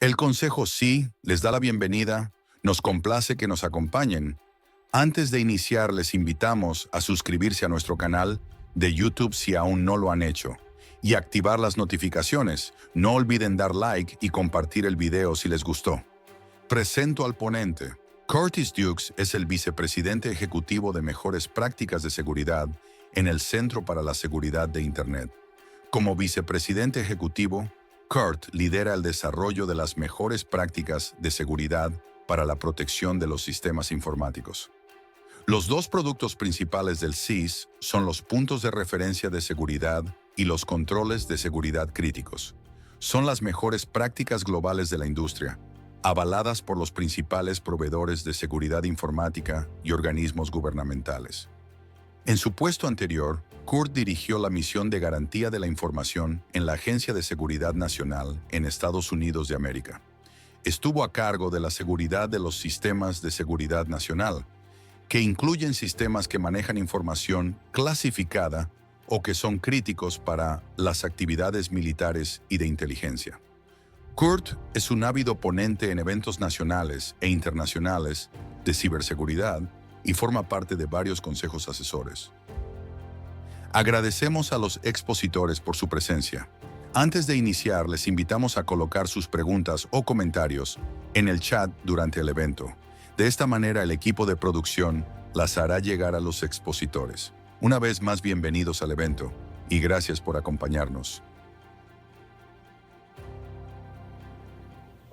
El CONSEJOSI les da la bienvenida, nos complace que nos acompañen. Antes de iniciar, les invitamos a suscribirse a nuestro canal de YouTube si aún no lo han hecho y activar las notificaciones. No olviden dar like y compartir el video si les gustó. Presento al ponente. Curtis Dukes es el vicepresidente ejecutivo de mejores prácticas de seguridad en el Centro para la Seguridad de Internet. Como vicepresidente ejecutivo, Kurt lidera el desarrollo de las mejores prácticas de seguridad para la protección de los sistemas informáticos. Los dos productos principales del CIS son los puntos de referencia de seguridad y los controles de seguridad críticos. Son las mejores prácticas globales de la industria, avaladas por los principales proveedores de seguridad informática y organismos gubernamentales. En su puesto anterior, Kurt dirigió la misión de garantía de la información en la Agencia de Seguridad Nacional en Estados Unidos de América. Estuvo a cargo de la seguridad de los sistemas de seguridad nacional, que incluyen sistemas que manejan información clasificada o que son críticos para las actividades militares y de inteligencia. Kurt es un ávido ponente en eventos nacionales e internacionales de ciberseguridad y forma parte de varios consejos asesores. Agradecemos a los expositores por su presencia. Antes de iniciar, les invitamos a colocar sus preguntas o comentarios en el chat durante el evento. De esta manera, el equipo de producción las hará llegar a los expositores. Una vez más, bienvenidos al evento y gracias por acompañarnos.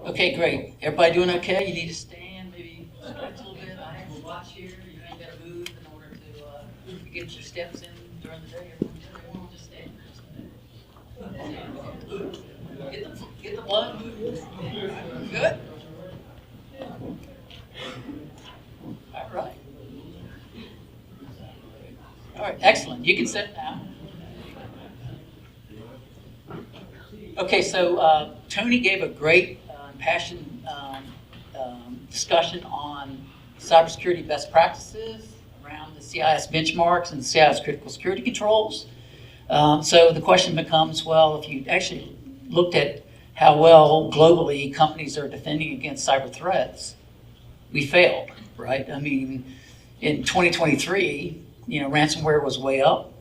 Okay, great. Everybody doing okay? You need to stand, maybe stretch a little bit. I have a watch here. You ain't got to move in order to get your steps in during the day. Everyone just stand. Get the blood moving. Good. All right. All right, excellent. You can sit now. Okay, so Tony gave a great passion discussion on cybersecurity best practices around the CIS benchmarks and CIS critical security controls. So the question becomes, well, if you actually looked at how well globally companies are defending against cyber threats, we failed, right? I mean, in 2023, ransomware was way up.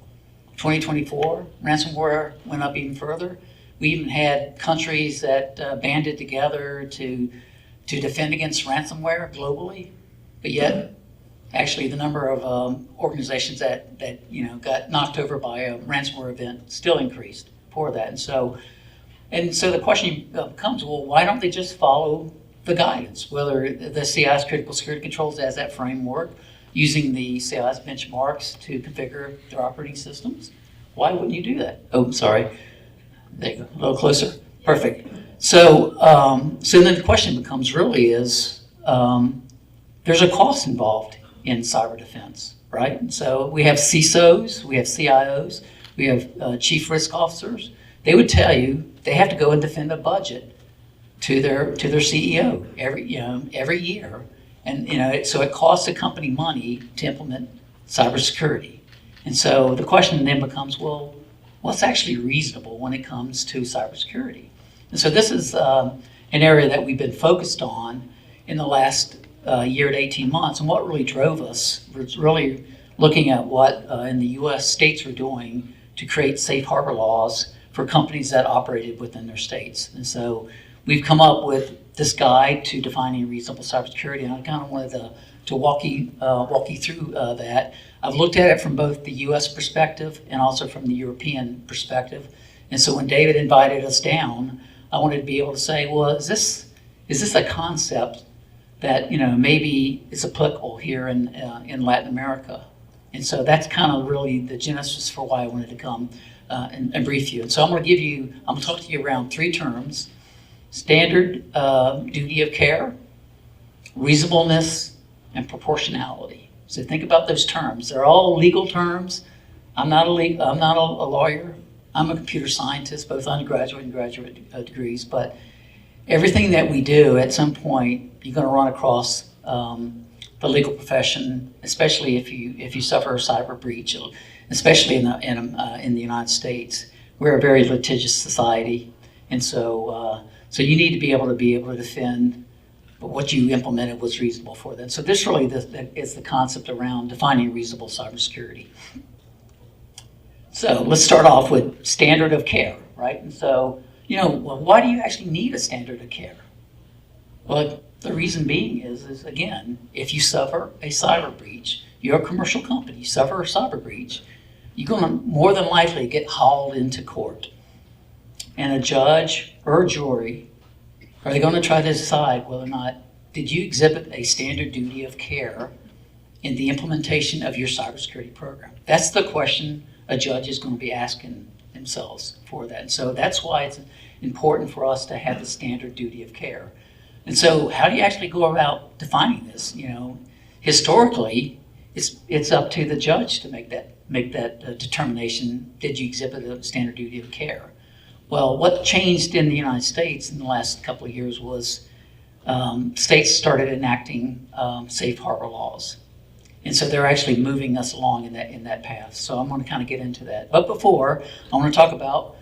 2024, ransomware went up even further. We even had countries that banded together to defend against ransomware globally, but yet actually the number of organizations that got knocked over by a ransomware event still increased for that. And so the question becomes, well, why don't they just follow the guidance, whether the CIS critical security controls as that framework, using the CIS benchmarks to configure their operating systems? Why wouldn't you do that? Oh, sorry. There you go, a little closer. Perfect. So then the question becomes really is, there's a cost involved in cyber defense, right? And so we have CISOs, we have CIOs, we have chief risk officers. They would tell you they have to go and defend a budget to their CEO every year, and so it costs a company money to implement cybersecurity. And so the question then becomes, well, what's actually reasonable when it comes to cybersecurity? And so this is an area that we've been focused on in the last year to 18 months. And what really drove us was really looking at what in the US states were doing to create safe harbor laws for companies that operated within their states. And so we've come up with this guide to defining reasonable cybersecurity, and I kind of wanted to walk you through that. I've looked at it from both the U.S. perspective and also from the European perspective. And so when David invited us down, I wanted to be able to say, well, is this a concept that maybe is applicable here in Latin America? And so that's kind of really the genesis for why I wanted to come and brief you. And so I'm going to talk to you around three terms: standard duty of care, reasonableness, and proportionality. So think about those terms. They're all legal terms. I'm not a lawyer. I'm a computer scientist, both undergraduate and graduate degrees. But everything that we do, at some point, you're going to run across the legal profession, especially if you suffer a cyber breach, especially in the United States. We're a very litigious society, and so So you need to be able to defend what you implemented was reasonable for that. So this really is the concept around defining reasonable cybersecurity. So let's start off with standard of care, right? And so, why do you actually need a standard of care? Well, the reason being is again, if you suffer a cyber breach, you're a commercial company, you suffer a cyber breach, you're going to more than likely get hauled into court. And a judge or a jury, are they going to try to decide whether or not did you exhibit a standard duty of care in the implementation of your cybersecurity program? That's the question a judge is going to be asking themselves for that. And so that's why it's important for us to have the standard duty of care. And so how do you actually go about defining this? Historically, it's up to the judge to make that determination. Did you exhibit a standard duty of care? Well, what changed in the United States in the last couple of years was states started enacting safe harbor laws. And so they're actually moving us along in that path. So I'm going to kind of get into that. But before, I want to talk about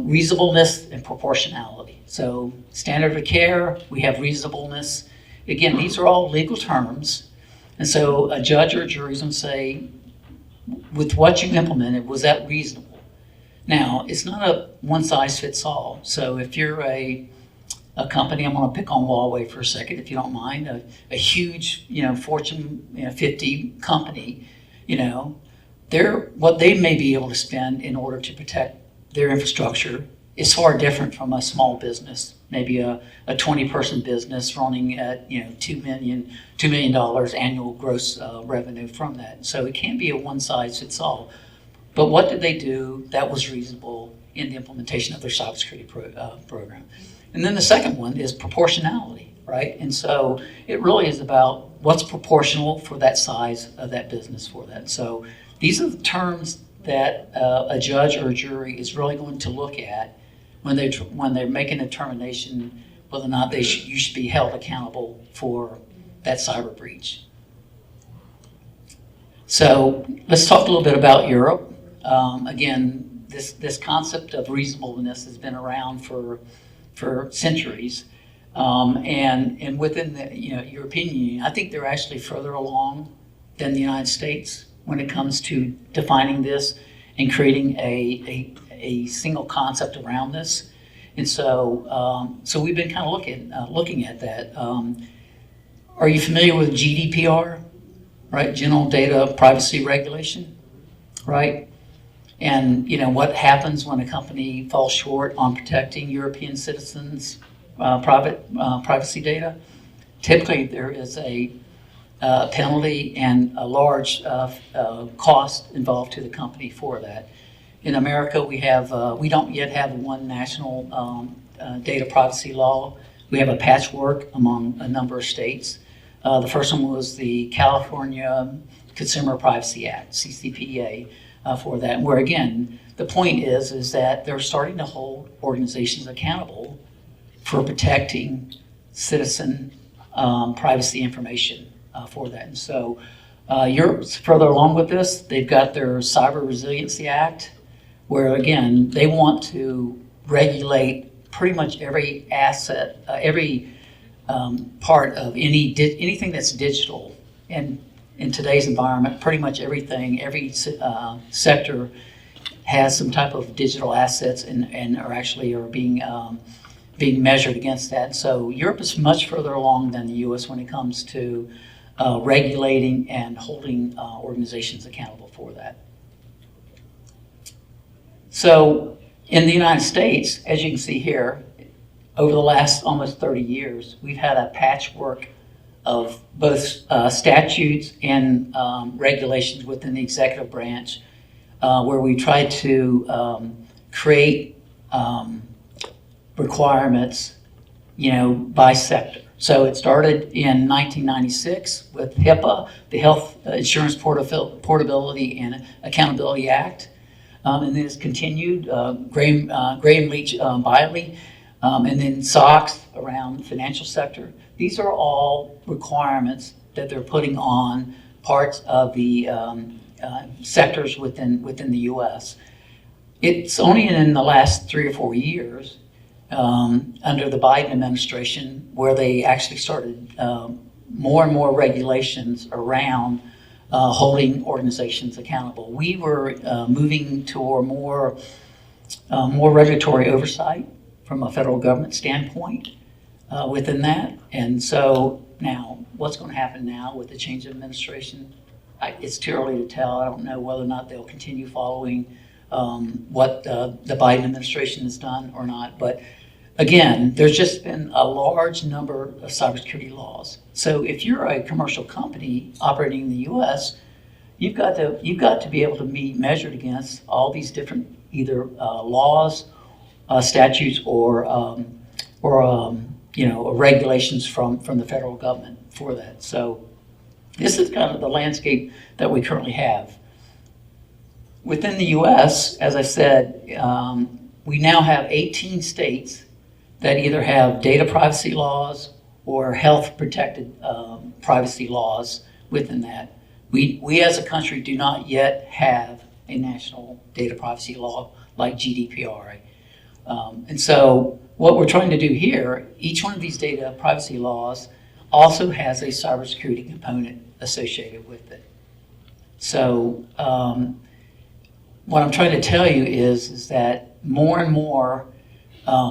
reasonableness and proportionality. So standard of care, we have reasonableness. Again, these are all legal terms. And so a judge or a jury is going to say, with what you implemented, was that reasonable? Now, it's not a one-size-fits-all. So if you're a company, I'm going to pick on Huawei for a second, if you don't mind, a huge, Fortune 50 company, what they may be able to spend in order to protect their infrastructure is far different from a small business, maybe a 20-person business running at $2 million annual gross revenue from that. So it can't be a one-size-fits-all. But what did they do that was reasonable in the implementation of their cybersecurity program? And then the second one is proportionality, right? And so it really is about what's proportional for that size of that business for that. So these are the terms that a judge or a jury is really going to look at when they're making a determination whether or not you should be held accountable for that cyber breach. So let's talk a little bit about Europe. Again, this concept of reasonableness has been around for centuries, and within the European Union, I think they're actually further along than the United States when it comes to defining this and creating a single concept around this. And so we've been kind of looking at that. Are you familiar with GDPR, right? General Data Privacy Regulation, right? And what happens when a company falls short on protecting European citizens' privacy data? Typically, there is a penalty and a large cost involved to the company for that. In America, we don't yet have one national data privacy law. We have a patchwork among a number of states. The first one was the California Consumer Privacy Act, CCPA. For that, where again, the point is that they're starting to hold organizations accountable for protecting citizen privacy information for that. And so Europe's further along with this. They've got their Cyber Resiliency Act, where again, they want to regulate pretty much every asset, every part of anything that's digital. And in today's environment, pretty much everything, every sector has some type of digital assets and are being measured against that. So Europe is much further along than the U.S. when it comes to regulating and holding organizations accountable for that. So in the United States, as you can see here, over the last almost 30 years, we've had a patchwork of both statutes and regulations within the executive branch, where we try to create requirements, by sector. So it started in 1996 with HIPAA, the Health Insurance Portability and Accountability Act, and then it's continued. Graham Leach Biley, and then SOX around the financial sector. These are all requirements that they're putting on parts of the sectors within the U.S. It's only in the last 3 or 4 years under the Biden administration, where they actually started more and more regulations around holding organizations accountable. We were moving toward more regulatory oversight from a federal government standpoint within that. And so now, what's going to happen now with the change of administration? It's too early to tell. I don't know whether or not they'll continue following what the Biden administration has done or not. But again, there's just been a large number of cybersecurity laws. So if you're a commercial company operating in the U.S., you've got to be able to be measured against all these different either laws, statutes, or regulations from the federal government for that. So this is kind of the landscape that we currently have. Within the U.S., as I said, we now have 18 states that either have data privacy laws or health protected privacy laws within that. We as a country do not yet have a national data privacy law like GDPR. And so what we're trying to do here, each one of these data privacy laws also has a cybersecurity component associated with it. So what I'm trying to tell you is that more and more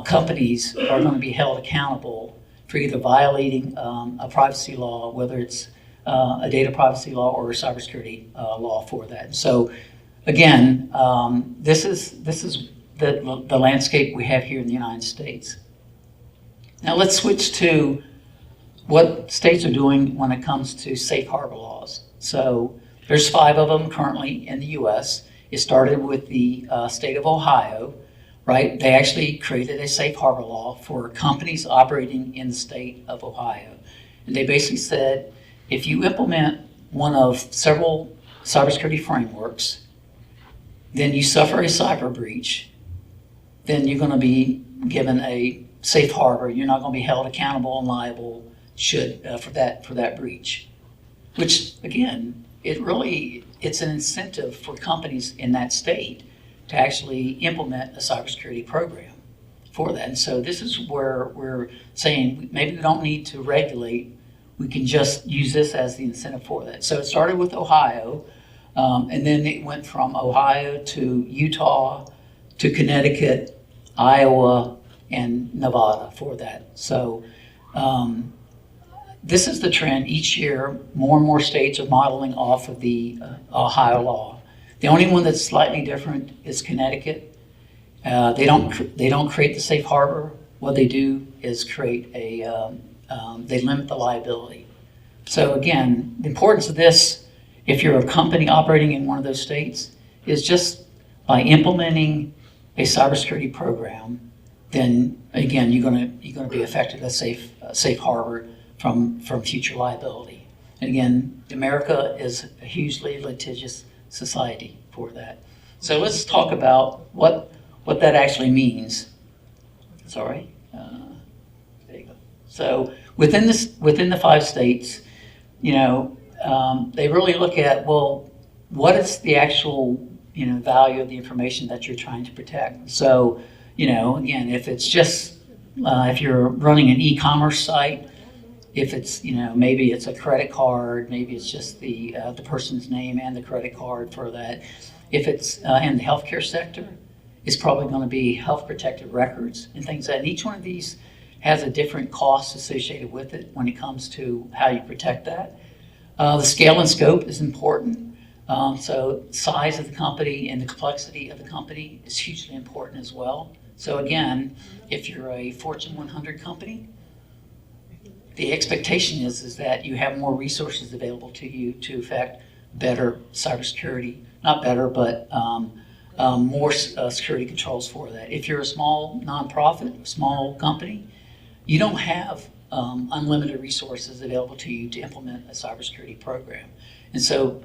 companies are going to be held accountable for either violating a privacy law, whether it's a data privacy law or a cybersecurity law for that. So again, this is the landscape we have here in the United States. Now let's switch to what states are doing when it comes to safe harbor laws. So there's 5 of them currently in the U.S. It started with the state of Ohio, right? They actually created a safe harbor law for companies operating in the state of Ohio. And they basically said, if you implement one of several cybersecurity frameworks, then you suffer a cyber breach, then you're going to be given a safe harbor. You're not going to be held accountable and liable for that breach. Which again, it's an incentive for companies in that state to actually implement a cybersecurity program for that. And so this is where we're saying maybe we don't need to regulate. We can just use this as the incentive for that. So it started with Ohio, and then it went from Ohio to Utah to Connecticut, Iowa, and Nevada for that. So this is the trend. Each year, more and more states are modeling off of the Ohio law. The only one that's slightly different is Connecticut. They don't create the safe harbor. What they do is create they limit the liability. So again, the importance of this, if you're a company operating in one of those states, is just by implementing a cybersecurity program, then again you're going to be affected a safe harbor from future liability. And again, America is a hugely litigious society for that. So let's talk about what that actually means. Sorry. There you go. So within the 5 states, they really look at, well, what is the actual value of the information that you're trying to protect. So again, if it's just if you're running an e-commerce site, if it's maybe it's a credit card, maybe it's just the person's name and the credit card for that. If it's in the healthcare sector, it's probably going to be health protected records and things like that. And each one of these has a different cost associated with it when it comes to how you protect that. The scale and scope is important. So size of the company and the complexity of the company is hugely important as well. So again, if you're a Fortune 100 company, the expectation is that you have more resources available to you to effect better cybersecurity, not better, but more security controls for that. If you're a small nonprofit, a small company, you don't have unlimited resources available to you to implement a cybersecurity program. And so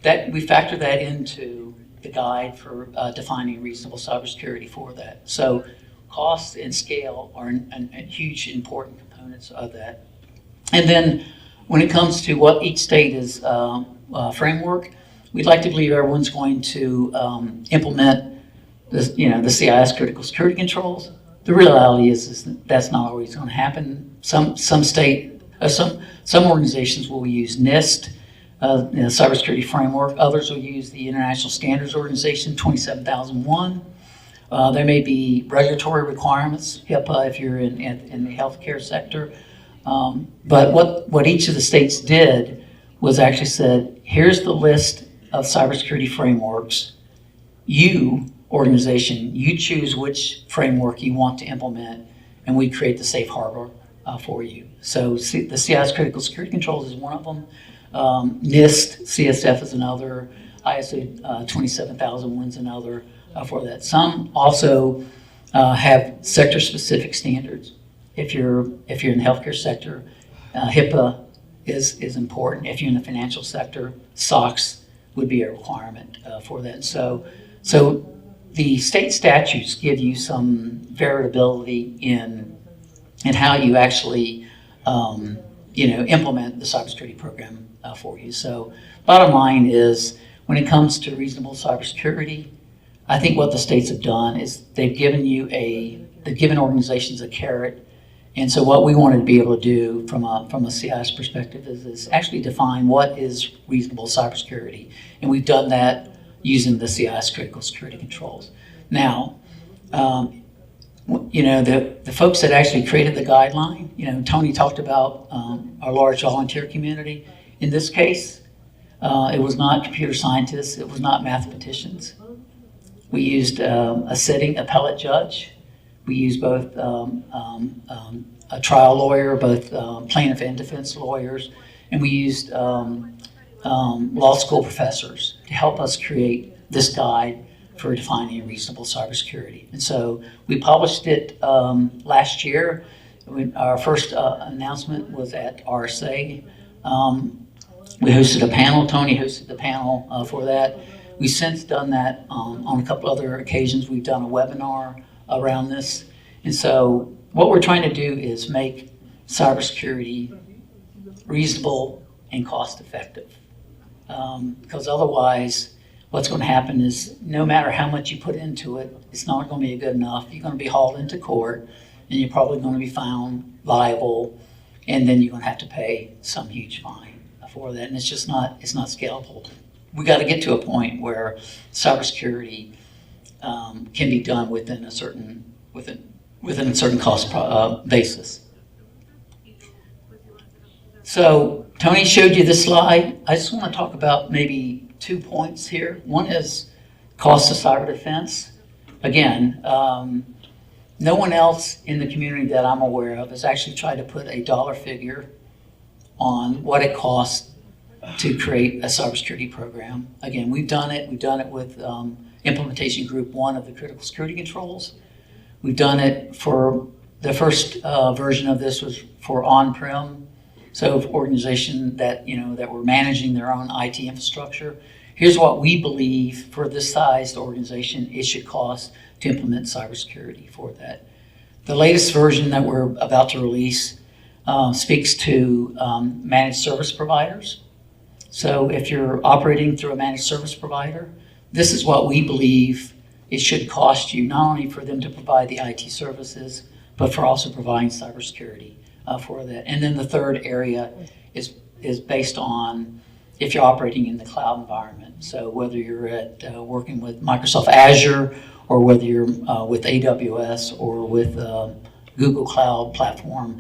that we factor that into the guide for defining reasonable cybersecurity for that. So cost and scale are huge important components of that. And then when it comes to what each state is framework, we'd like to believe everyone's going to implement the CIS critical security controls, the reality is that's not always going to happen. Some organizations will use NIST, cybersecurity framework. Others will use the International Standards Organization 27001. There may be regulatory requirements, HIPAA if you're in the healthcare sector. But what each of the states did was actually said, here's the list of cybersecurity frameworks. You, organization, you choose which framework you want to implement, and we create the safe harbor for you. So the CIS Critical Security Controls is one of them. NIST, CSF is another. ISO 27001 is another for that. Some also have sector-specific standards. If you're in the healthcare sector, HIPAA is important. If you're in the financial sector, SOX would be a requirement for that. So the state statutes give you some variability in how you actually implement the cybersecurity program for you. So bottom line is, when it comes to reasonable cybersecurity, I think what the states have done is they've given organizations a carrot. And so what we wanted to be able to do from a CIS perspective is actually define what is reasonable cybersecurity. And we've done that using the CIS Critical Security Controls. Now, the folks that actually created the guideline, Tony talked about our large volunteer community. In this case, it was not computer scientists, it was not mathematicians. We used a sitting appellate judge. We used both a trial lawyer, both plaintiff and defense lawyers, and we used law school professors to help us create this guide for defining reasonable cybersecurity. And so we published it last year. Our first announcement was at RSA. We hosted a panel. Tony hosted the panel for that. We've since done that on a couple other occasions. We've done a webinar around this. And so what we're trying to do is make cybersecurity reasonable and cost effective. Because otherwise, what's going to happen is no matter how much you put into it, it's not going to be good enough. You're going to be hauled into court, and you're probably going to be found liable, and then you're going to have to pay some huge fine for that. And it's just not scalable. We got to get to a point where cybersecurity can be done within a certain cost basis. So Tony showed you this slide. I just want to talk about maybe 2 points here. One is cost of cyber defense. Again, no one else in the community that I'm aware of has actually tried to put a dollar figure on what it costs to create a cybersecurity program. Again, we've done it. We've done it with implementation group 1 of the critical security controls. We've done it for the first version of this was for on-prem. So for organizations that were managing their own IT infrastructure. Here's what we believe for this sized organization it should cost to implement cybersecurity for that. The latest version that we're about to release speaks to managed service providers. So if you're operating through a managed service provider, this is what we believe it should cost you, not only for them to provide the IT services, but for also providing cybersecurity for that. And then the third area is based on if you're operating in the cloud environment. So whether you're working with Microsoft Azure, or whether you're with AWS or with Google Cloud Platform,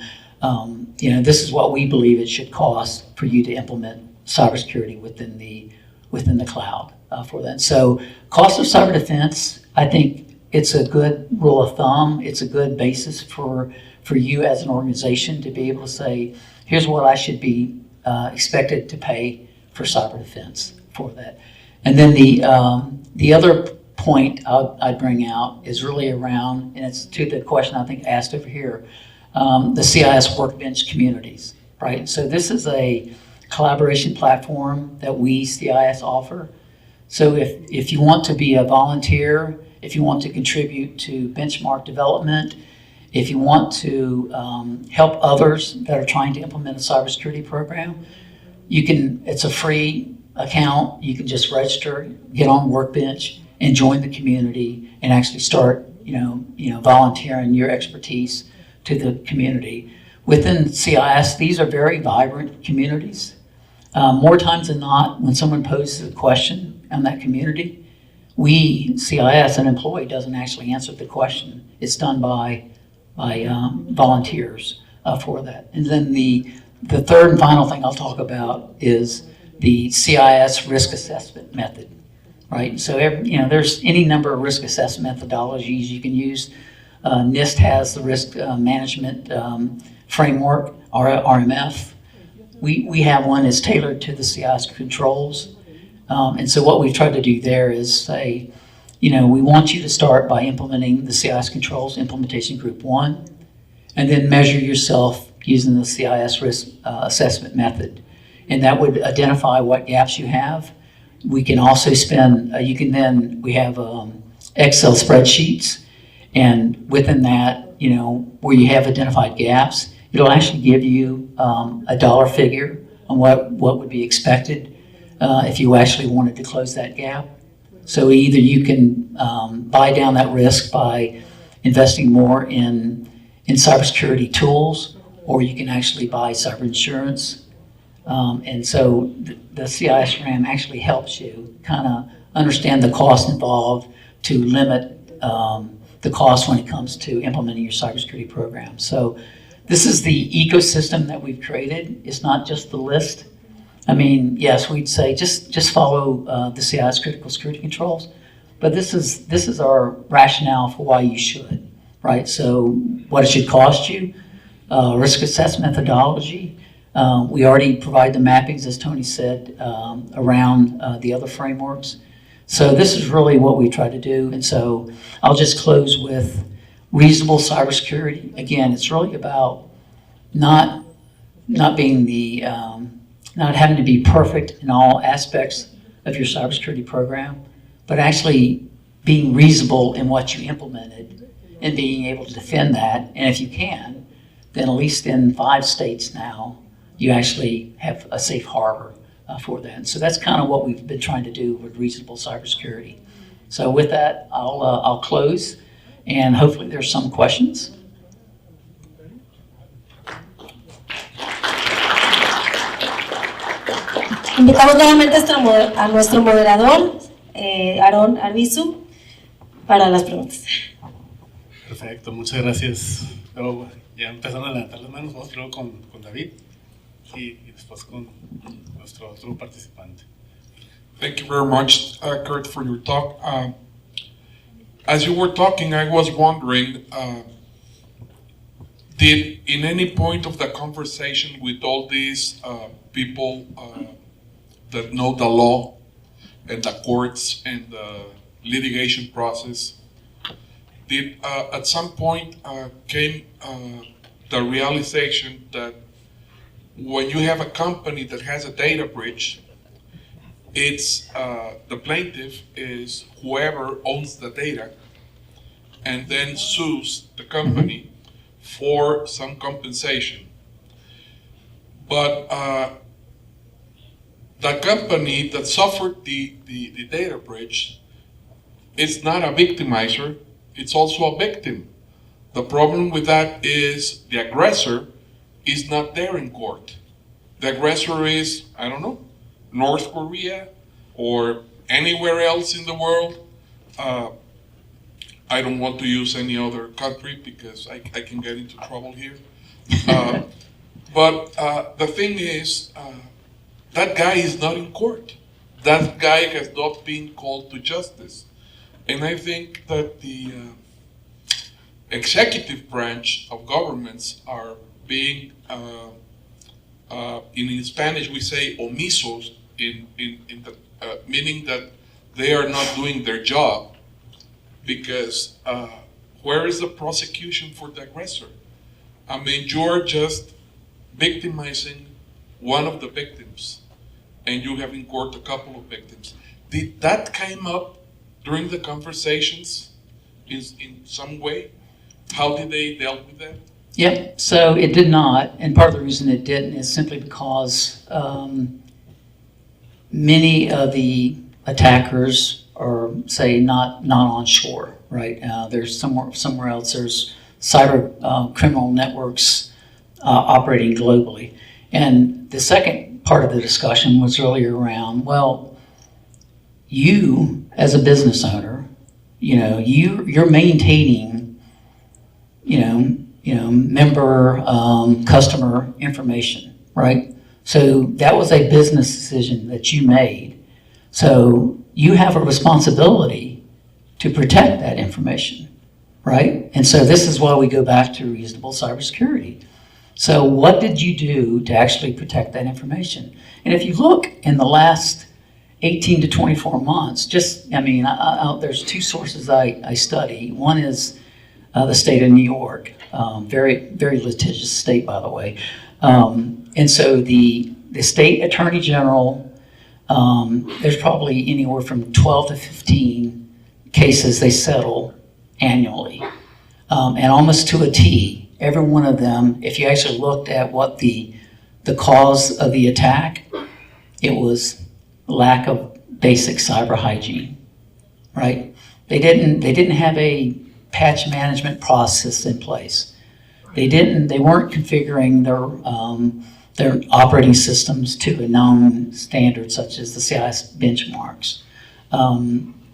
this is what we believe it should cost for you to implement cybersecurity within the cloud for that. So cost of cyber defense, I think it's a good rule of thumb. It's a good basis for you as an organization to be able to say, here's what I should be expected to pay for cyber defense for that. And then the other point I'd bring out is really around, and it's to the question I think asked over here, the CIS workbench communities, right? So this is a collaboration platform that we CIS offer. So if you want to be a volunteer, if you want to contribute to benchmark development, if you want to help others that are trying to implement a cybersecurity program, it's a free account. You can just register, get on Workbench, and join the community and actually start volunteering your expertise to the community. Within CIS, these are very vibrant communities. More times than not, when someone poses a question on that community, CIS, an employee, doesn't actually answer the question. It's done by volunteers for that. And then the third and final thing I'll talk about is the CIS risk assessment method, right? So there's any number of risk assessment methodologies you can use. NIST has the risk management framework, RMF. We have one that's tailored to the CIS controls. And so what we've tried to do there is say, we want you to start by implementing the CIS controls, implementation group 1, and then measure yourself using the CIS risk assessment method. And that would identify what gaps you have. We can also we have Excel spreadsheets, and within that, where you have identified gaps, it'll actually give you a dollar figure on what would be expected if you actually wanted to close that gap. So either you can buy down that risk by investing more in cybersecurity tools, or you can actually buy cyber insurance. And so the CIS RAM actually helps you kind of understand the cost involved to limit the cost when it comes to implementing your cybersecurity program. So this is the ecosystem that we've created. It's not just the list. I mean, yes, we'd say just follow the CIS critical security controls, but this is our rationale for why you should, right? So what it should cost you, risk assessment methodology. We already provide the mappings, as Tony said, around the other frameworks. So this is really what we try to do. And so I'll just close with reasonable cybersecurity. Again, it's really about not being not having to be perfect in all aspects of your cybersecurity program, but actually being reasonable in what you implemented and being able to defend that. And if you can, then at least in 5 states now, you actually have a safe harbor for that. And so that's kind of what we've been trying to do with reasonable cybersecurity. So with that, I'll close, and hopefully there's some questions. Invitamos nuevamente a nuestro moderador, Aarón Arbizu, para las preguntas. Perfecto, muchas gracias. Pero ya empezaron a levantar las manos, vamos primero con David y después con nuestro otro participante. Thank you very much, Kurt, for your talk. As you were talking, I was wondering, did in any point of the conversation with all these people that know the law and the courts and the litigation process, did at some point came the realization that when you have a company that has a data breach, it's the plaintiff is whoever owns the data and then sues the company for some compensation. But the company that suffered the data breach is not a victimizer, it's also a victim. The problem with that is the aggressor is not there in court. The aggressor is, I don't know, North Korea or anywhere else in the world. I don't want to use any other country because I can get into trouble here. But the thing is, that guy is not in court. That guy has not been called to justice. And I think that the executive branch of governments are being, in Spanish we say omisos, meaning that they are not doing their job, because where is the prosecution for the aggressor? I mean, you're just victimizing one of the victims, and you have in court a couple of victims. Did that come up during the conversations in some way? How did they deal with that? Yep, so it did not, and part of the reason it didn't is simply because many of the attackers are, say, not on shore, right? There's somewhere else. There's cyber criminal networks operating globally. And the second part of the discussion was really around, well, you as a business owner, you're maintaining, member, customer information, right? So that was a business decision that you made. So you have a responsibility to protect that information, right? And so this is why we go back to reasonable cybersecurity. So what did you do to actually protect that information? And if you look in the last 18 to 24 months, there's two sources I study. One is the state of New York, very, very litigious state, by the way. And so the state attorney general, there's probably anywhere from 12 to 15 cases they settle annually. And almost to a T, every one of them, if you actually looked at what the cause of the attack, it was lack of basic cyber hygiene, right? They didn't have a patch management process in place. They weren't configuring their operating systems to a known standard such as the CIS benchmarks.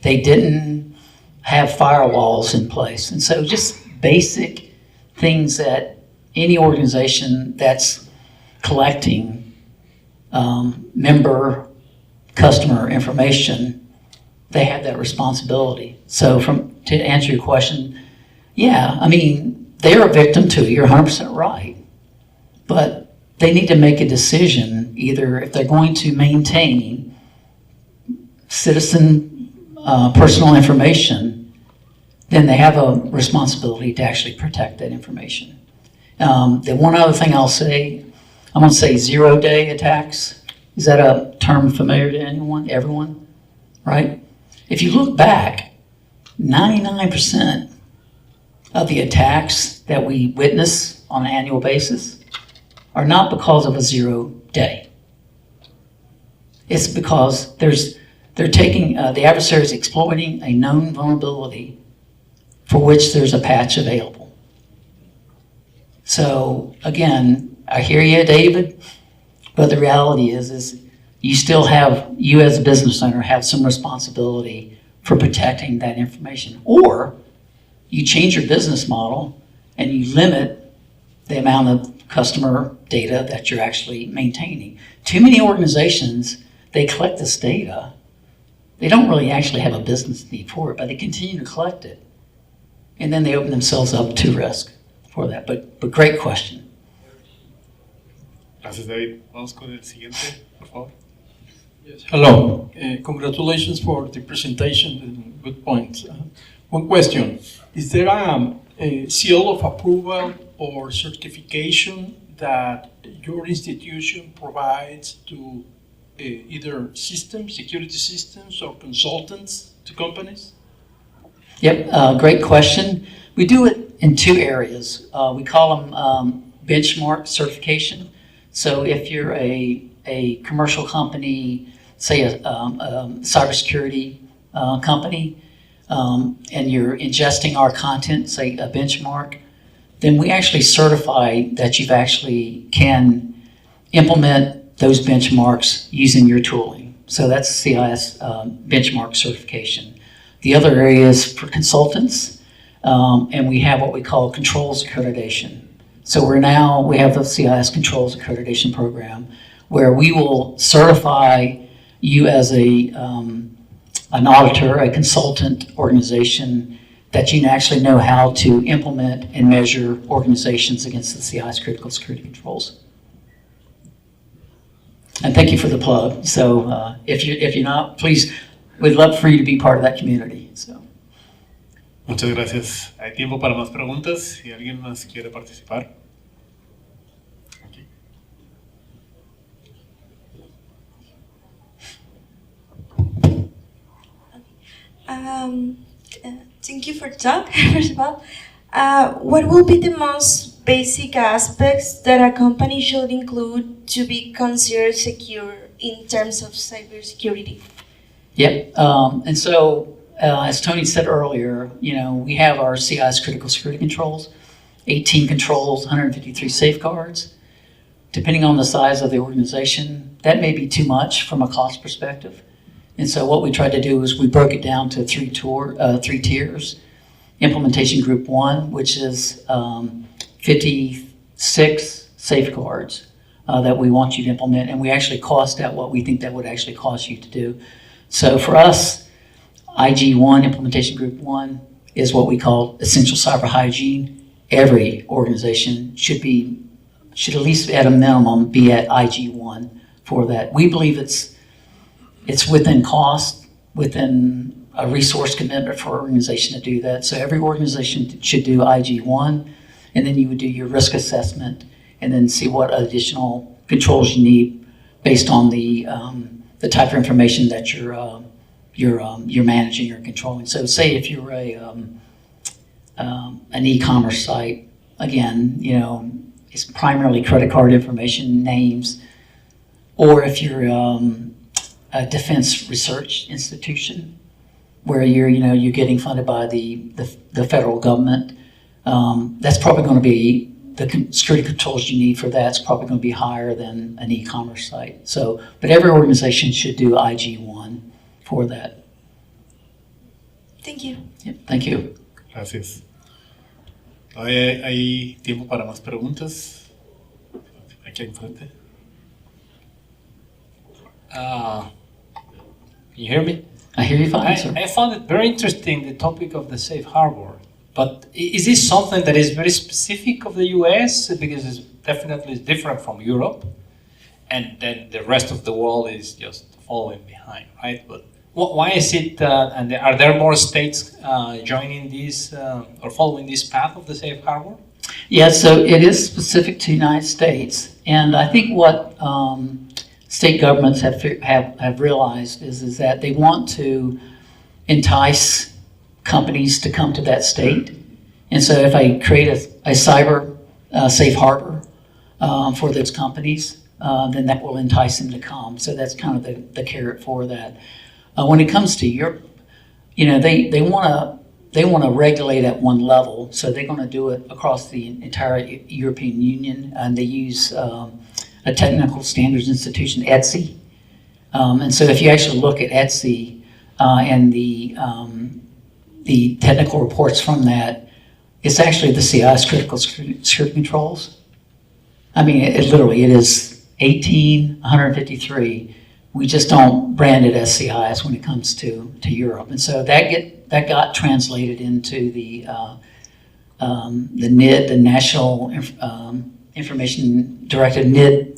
They didn't have firewalls in place. And so just basic things that any organization that's collecting member customer information, they have that responsibility. So to answer your question, they're a victim too, you're 100% right. But they need to make a decision, either if they're going to maintain citizen personal information, then they have a responsibility to actually protect that information. The one other thing I'll say, I'm going to say 0-day attacks. Is that a term familiar to anyone, everyone, right? If you look back, 99% of the attacks that we witness on an annual basis are not because of a 0-day. It's because they're taking, the adversary is exploiting a known vulnerability for which there's a patch available. So again, I hear you, David, but the reality is you as a business owner have some responsibility for protecting that information. Or you change your business model and you limit the amount of customer data that you're actually maintaining. Too many organizations, they collect this data. They don't really actually have a business need for it, but they continue to collect it. And then they open themselves up to risk for that. But great question. Gracias, David. Vamos con el siguiente, por favor. Yes. Hello. Congratulations for the presentation and good points. One question. Is there a seal of approval or certification that your institution provides to either security systems or consultants to companies? Yep, great question. We do it in two areas. We call them benchmark certification. So if you're a commercial company, say a cybersecurity company, and you're ingesting our content, say a benchmark, then we actually certify that you've actually can implement those benchmarks using your tooling. So that's CIS benchmark certification. The other area is for consultants, and we have what we call controls accreditation. So we have the CIS Controls Accreditation Program, where we will certify you as an auditor, a consultant organization, that you actually know how to implement and measure organizations against the CIS critical security controls. And thank you for the plug. So if you're not, please, we'd love for you to be part of that community. So. Muchas gracias. Hay tiempo para más preguntas. Si alguien más quiere participar. Aquí. Thank you for the talk, first of all. What will be the most basic aspects that a company should include to be considered secure in terms of cybersecurity? Yep. And so as Tony said earlier, we have our CIS critical security controls, 18 controls, 153 safeguards. Depending on the size of the organization, that may be too much from a cost perspective. And so what we tried to do is we broke it down to three tiers. Implementation Group 1, which is 56 safeguards that we want you to implement, and we actually cost out what we think that would actually cost you to do. So for us, IG1, Implementation Group 1, is what we call essential cyber hygiene. Every organization should at least at a minimum be at IG1 for that. We believe it's within cost, within a resource commitment for an organization to do that. So every organization should do IG1, and then you would do your risk assessment and then see what additional controls you need based on the type of information that you're managing or controlling. So say if you're an e-commerce site, again, it's primarily credit card information, names, or if you're a defense research institution where you're getting funded by the federal government, that's probably going to be the security controls you need for that's probably going to be higher than an e-commerce site. So, but every organization should do IG1 for that. Thank you. Yep, thank you. Gracias. ¿Hay tiempo para más preguntas? Aquí enfrente. Can you hear me? I hear you fine, sir. I found it very interesting, the topic of the safe harbor. But is this something that is very specific of the US? Because it's definitely different from Europe. And then the rest of the world is just following behind, right? But why is it, and are there more states joining this or following this path of the safe harbor? Yeah, so it is specific to the United States. And I think what state governments have realized is that they want to entice companies to come to that state. And so if I create a cyber safe harbor for those companies, then that will entice them to come. So that's kind of the carrot for that. When it comes to Europe, they want to regulate at one level, so they're going to do it across the entire European Union, and they use a technical standards institution, ETSI. And so if you actually look at ETSI and the technical reports from that, it's actually the CIS critical security controls. I mean, it is 18, 153. We just don't brand it as CIS when it comes to Europe. And so that got translated into the NID, the National Information Directive, NID.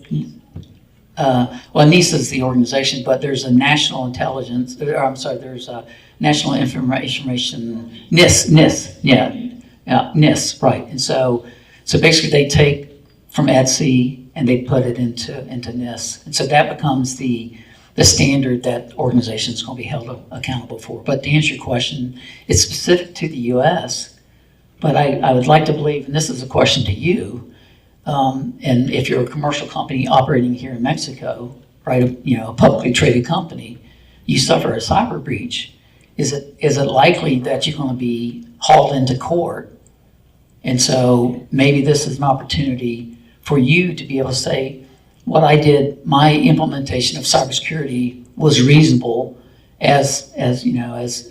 NISA is the organization, but there's a national intelligence, there's a national information, NIS, NIS, right. And so basically they take from ETSI and they put it into NIS. And so that becomes the standard that organizations are going to be held accountable for. But to answer your question, it's specific to the US, but I would like to believe, and this is a question to you, and if you're a commercial company operating here in Mexico, right, a publicly traded company, you suffer a cyber breach, is it likely that you're going to be hauled into court? And so maybe this is an opportunity for you to be able to say, what I did, my implementation of cybersecurity was reasonable as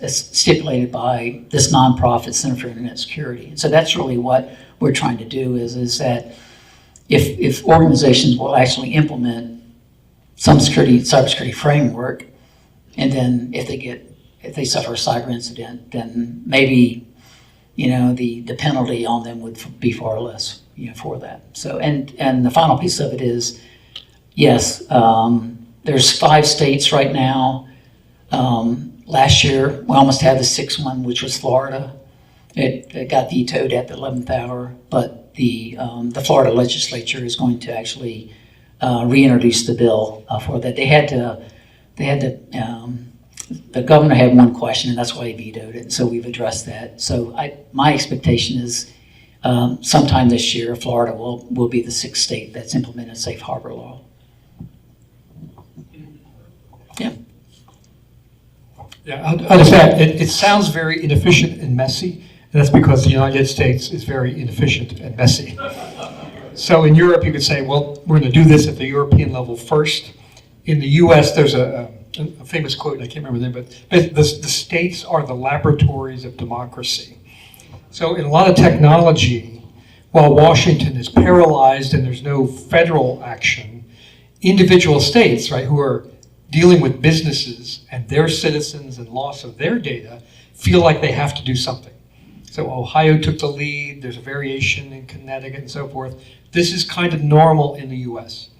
stipulated by this nonprofit Center for Internet Security. And so that's really what we're trying to do is that if organizations will actually implement some cybersecurity framework, and then if they suffer a cyber incident, then maybe the penalty on them would be far less for that. So and the final piece of it is, yes, there's 5 states right now. Last year we almost had the 6th one, which was Florida. It got vetoed at the 11th hour, but the Florida legislature is going to actually reintroduce the bill for that. The governor had one question, and that's why he vetoed it. And so we've addressed that. So my expectation is sometime this year, Florida will be the 6th state that's implemented safe harbor law. Yeah. Yeah, I'll just add, it sounds very inefficient and messy, and that's because the United States is very inefficient and messy. So in Europe, you could say, well, we're going to do this at the European level first. In the US, there's a famous quote, I can't remember the name, but the states are the laboratories of democracy. So in a lot of technology, while Washington is paralyzed and there's no federal action, individual states, right, who are dealing with businesses and their citizens and loss of their data feel like they have to do something. So Ohio took the lead, there's a variation in Connecticut and so forth. This is kind of normal in the US.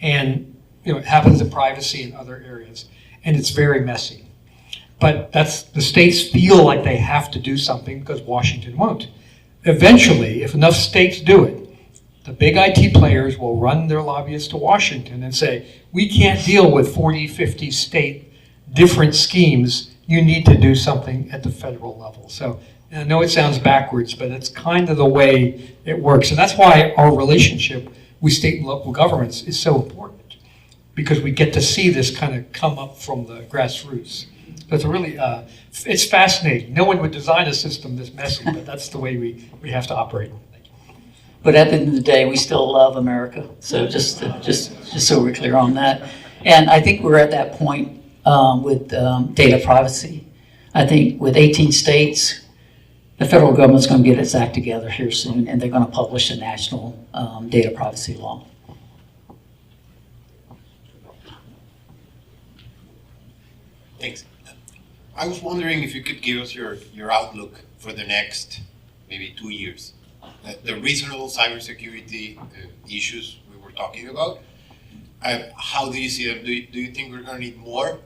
And it happens in privacy in other areas. And it's very messy. But the states feel like they have to do something because Washington won't. Eventually, if enough states do it, the big IT players will run their lobbyists to Washington and say, we can't deal with 40, 50 state different schemes. You need to do something at the federal level. So I know it sounds backwards, but it's kind of the way it works. And that's why our relationship with state and local governments is so important, because we get to see this kind of come up from the grassroots. So it's really, it's fascinating. No one would design a system this messy, but that's the way we have to operate. But at the end of the day, we still love America. So just so we're clear on that. And I think we're at that point with data privacy. I think with 18 states, the federal government's going to get its act together here soon, and they're going to publish a national data privacy law. Thanks. I was wondering if you could give us your outlook for the next maybe 2 years. The reasonable cybersecurity issues we were talking about, how do you see them? Do you think we're going to need more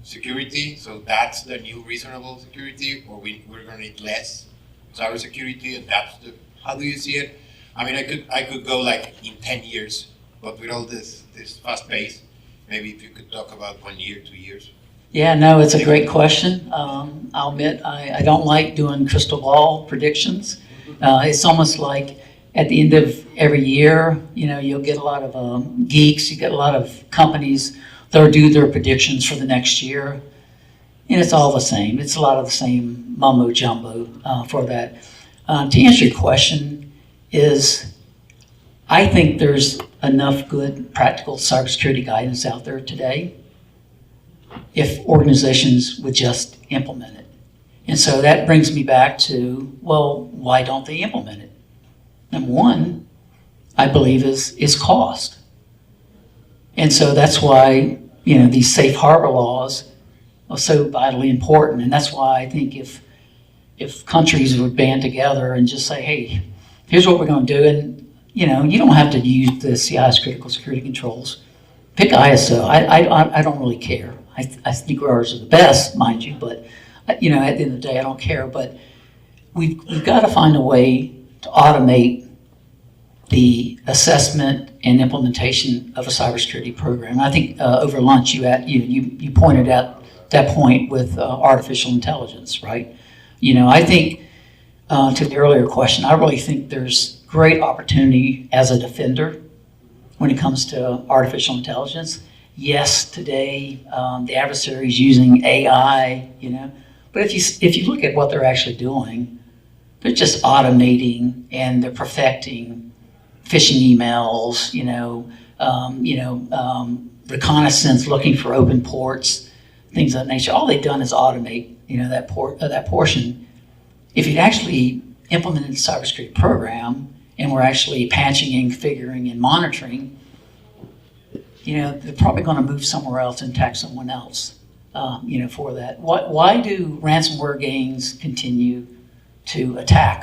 security, so that's the new reasonable security, or we're going to need less cybersecurity, and how do you see it? I mean, I could go like in 10 years, but with all this fast pace, maybe if you could talk about 1 year, 2 years. Yeah, no, it's a great question. I'll admit I don't like doing crystal ball predictions. It's almost like at the end of every year, you'll get a lot of geeks, you get a lot of companies that'll do their predictions for the next year. And it's all the same. It's a lot of the same mumbo jumbo for that. To answer your question is, I think there's enough good practical cybersecurity guidance out there today if organizations would just implement it. And so that brings me back to, well, why don't they implement it? Number one, I believe is cost. And so that's why, these safe harbor laws are so vitally important. And that's why I think if countries would band together and just say, hey, here's what we're going to do. And, you don't have to use the CIS critical security controls. Pick ISO. I don't really care. I think ours are the best, mind you, but at the end of the day, I don't care. But we've got to find a way to automate the assessment and implementation of a cybersecurity program. I think over lunch you pointed out that point with artificial intelligence, right? I think to the earlier question, I really think there's great opportunity as a defender when it comes to artificial intelligence. Yes, today the adversary is using AI, but if you look at what they're actually doing, they're just automating and they're perfecting phishing emails, reconnaissance, looking for open ports, things of that nature. All they've done is automate, that portion. If you'd actually implemented a cybersecurity program and we're actually patching and configuring and monitoring, they're probably going to move somewhere else and attack someone else, for that. Why do ransomware gangs continue to attack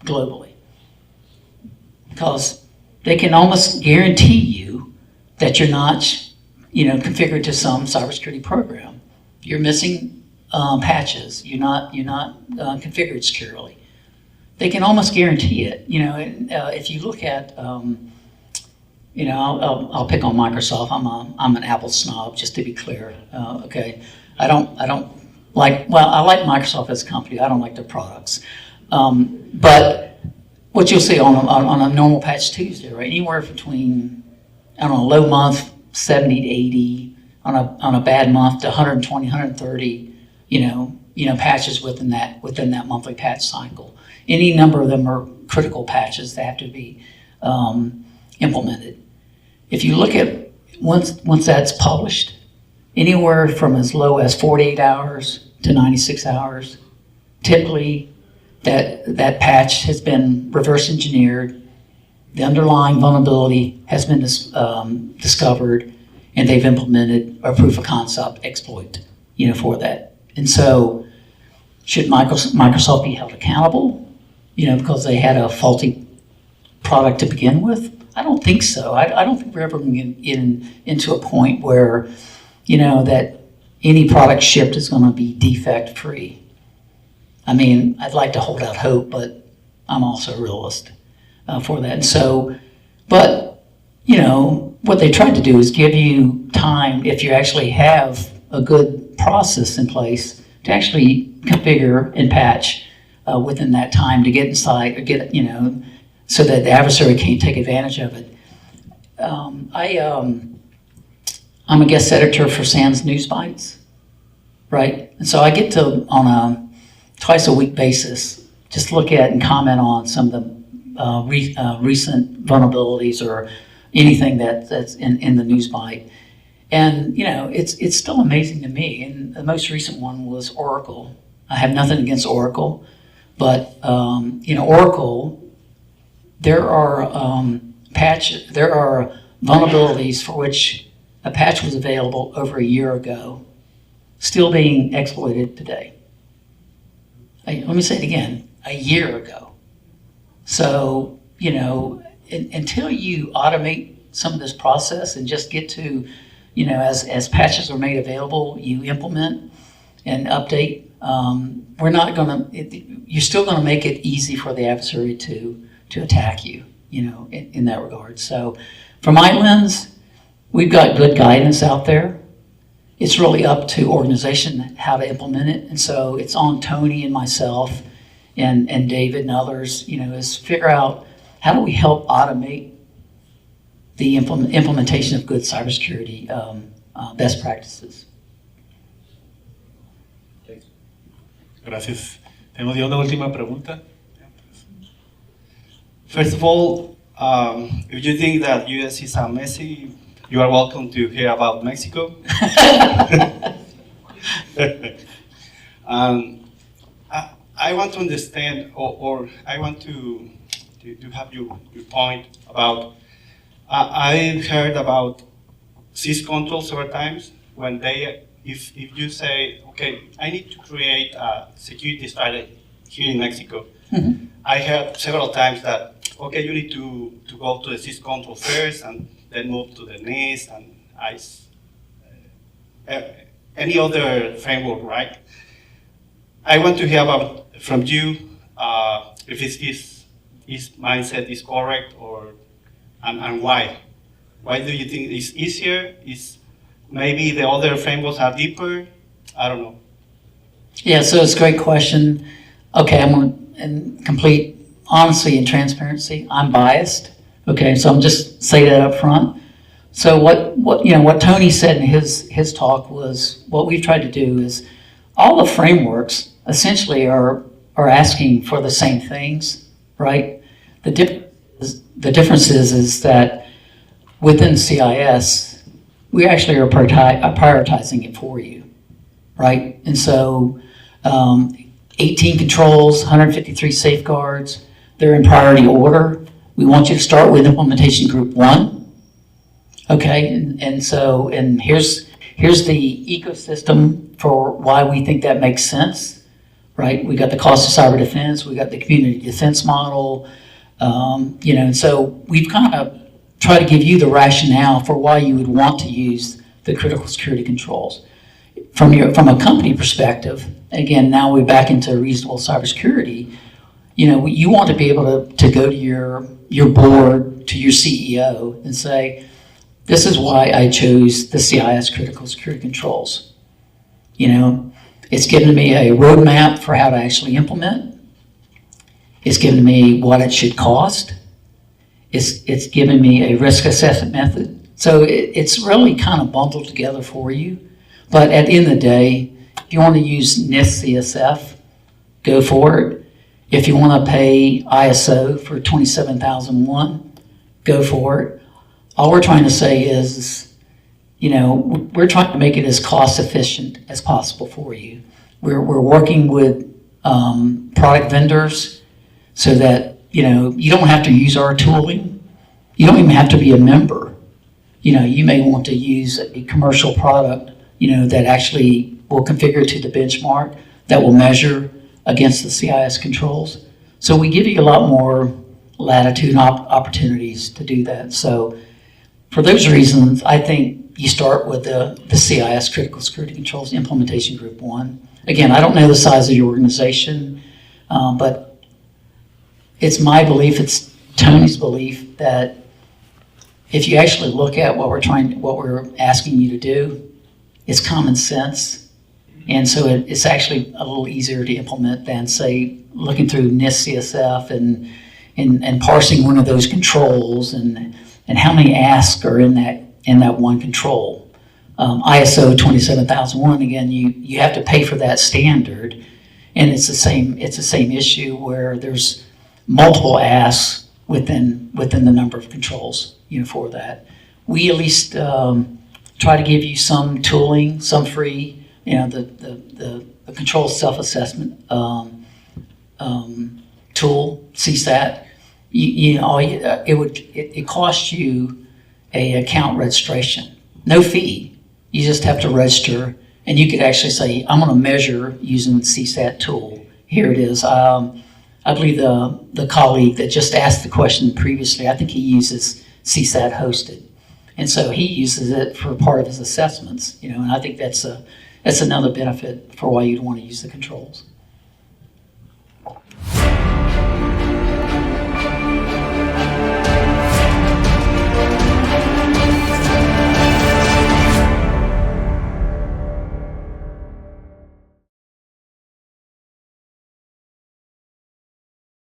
globally? Because they can almost guarantee you that you're not, configured to some cybersecurity program. You're missing patches. You're not configured securely. They can almost guarantee it. If you look at, I'll pick on Microsoft. I'm an Apple snob, just to be clear. Okay, I like Microsoft as a company. I don't like their products, but what you'll see on a normal patch Tuesday, right? Anywhere between, low month 70 to 80, on a bad month to 120, 130, patches within that monthly patch cycle. Any number of them are critical patches that have to be implemented. If you look at once that's published, anywhere from as low as 48 hours to 96 hours, typically that patch has been reverse engineered, the underlying vulnerability has been discovered, and they've implemented a proof of concept exploit, for that. And so, should Microsoft be held accountable, because they had a faulty product to begin with? I don't think so. I don't think we're ever going to get into a point where, that any product shipped is going to be defect free. I mean, I'd like to hold out hope, but I'm also a realist for that. And so, but, what they tried to do is give you time, if you actually have a good process in place, to actually configure and patch within that time to get inside or get, so that the adversary can't take advantage of it. I'm a guest editor for Sans News Bites, right? And so I get to, on a twice a week basis, just look at and comment on some of the recent vulnerabilities or anything that's in the news bite. And, it's still amazing to me. And the most recent one was Oracle. I have nothing against Oracle, but, Oracle, there are vulnerabilities for which a patch was available over a year ago, still being exploited today. Let me say it again, a year ago. So, until you automate some of this process and just get to, as patches are made available, you implement and update, you're still gonna make it easy for the adversary to attack you, in that regard. So from my lens, we've got good guidance out there. It's really up to organization how to implement it. And so it's on Tony and myself and David and others, is figure out how do we help automate the implementation of good cybersecurity best practices. Gracias. Tenemos ya una última pregunta. First of all, if you think that US is a messy, you are welcome to hear about Mexico. I want to understand, or I want to have your point about, I've heard about sys controls over times when if you say, okay, I need to create a security strategy here in Mexico. Mm-hmm. I heard several times that, okay, you need to go to the sys control first and then move to the NIST and ICE, any other framework, right? I want to hear about from you if this mindset is correct and why. Why do you think it's easier? Is maybe the other frameworks are deeper? I don't know. Yeah, so it's a great question. Okay, I'm going to, in complete honesty and transparency, I'm biased. Okay, so I'm just say that up front. So what Tony said in his talk was what we've tried to do is all the frameworks essentially are asking for the same things, right? The difference is that within CIS, we actually are prioritizing it for you, right? And so 18 controls, 153 safeguards, they're in priority order. We want you to start with implementation group 1. Okay, and here's the ecosystem for why we think that makes sense, right? We got the cost of cyber defense, we got the community defense model, and so we've kind of tried to give you the rationale for why you would want to use the critical security controls. From a company perspective, again, now we're back into reasonable cybersecurity. You want to be able to go to your board, to your CEO, and say, this is why I chose the CIS critical security controls. It's given me a roadmap for how to actually implement. It's given me what it should cost. It's given me a risk assessment method So it's really kind of bundled together for you. But at the end of the day, if you want to use NIST CSF, go for it. If you want to pay ISO for 27001, go for it. All we're trying to say is, you know, we're trying to make it as cost efficient as possible for you. We're working with product vendors so that, you know, you don't have to use our tooling. You don't even have to be a member. You know, you may want to use a commercial product, you know, that actually will configure to the benchmark, that will measure against the CIS controls. So we give you a lot more latitude and opportunities to do that. So for those reasons, I think you start with the CIS, Critical Security Controls Implementation Group 1. Again, I don't know the size of your organization, but it's my belief, it's Tony's belief, that if you actually look at what we're asking you to do, it's common sense. And so it's actually a little easier to implement than, say, looking through NIST CSF and parsing one of those controls and how many asks are in that one control. ISO 27001, again, you have to pay for that standard, and it's the same issue where there's multiple asks within the number of controls, you know, for that. We at least try to give you some tooling, some free, you know, the control self-assessment tool, CSAT. You know, it costs you a account registration, no fee. You just have to register, and you could actually say, I'm going to measure using the CSAT tool. Here it is. I believe the colleague that just asked the question previously, I think he uses CSAT hosted, and so he uses it for part of his assessments. You know, and I think that's another benefit for why you'd want to use the controls.